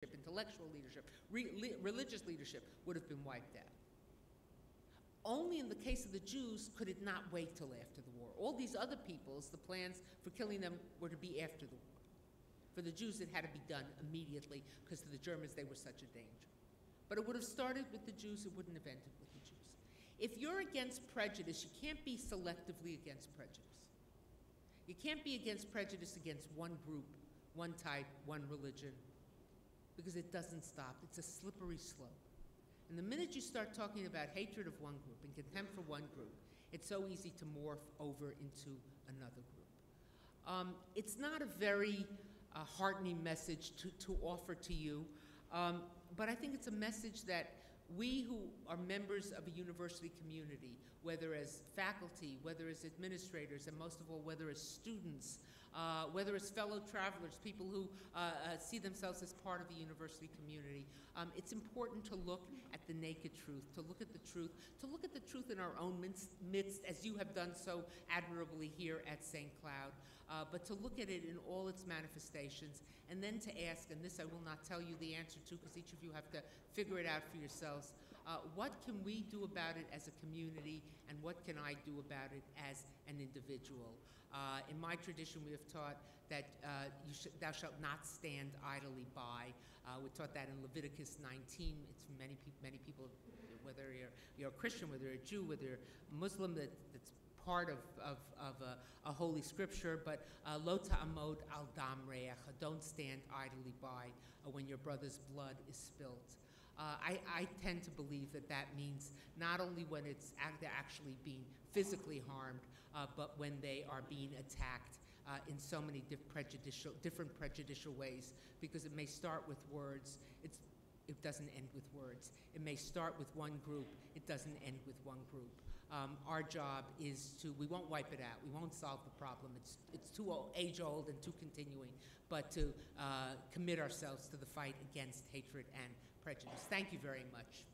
intellectual leadership, religious leadership would have been wiped out. Only in the case of the Jews could it not wait till after the war. All these other peoples, the plans for killing them were to be after the war. For the Jews, it had to be done immediately because to the Germans, they were such a danger. But it would have started with the Jews, it wouldn't have ended with the Jews. If you're against prejudice, you can't be selectively against prejudice. You can't be against prejudice against one group, one type, one religion, because it doesn't stop. It's a slippery slope. And the minute you start talking about hatred of one group and contempt for one group, it's so easy to morph over into another group. It's not a very heartening message to offer to you, but I think it's a message that we who are members of a university community, whether as faculty, whether as administrators, and most of all, whether as students, whether as fellow travelers, people who see themselves as part of a university community, it's important to look at the naked truth, to look at the truth in our own midst, as you have done so admirably here at St. Cloud, but to look at it in all its manifestations, and then to ask, and this I will not tell you the answer to because each of you have to figure it out for yourselves, what can we do about it as a community, and what can I do about it as an individual? In my tradition, we have taught that thou shalt not stand idly by. We taught that in Leviticus 19. It's many people, whether you're a Christian, whether you're a Jew, whether you're a Muslim, that's part of a holy scripture, but lo ta'amod al dam re'ach, don't stand idly by when your brother's blood is spilt. I tend to believe that means not only when they're actually being physically harmed, but when they are being attacked in so many different prejudicial ways, because it may start with words. It doesn't end with words. It may start with one group. It doesn't end with one group. Our job is we won't wipe it out. We won't solve the problem. It's too age-old and too continuing, but to commit ourselves to the fight against hatred and prejudice. Thank you very much.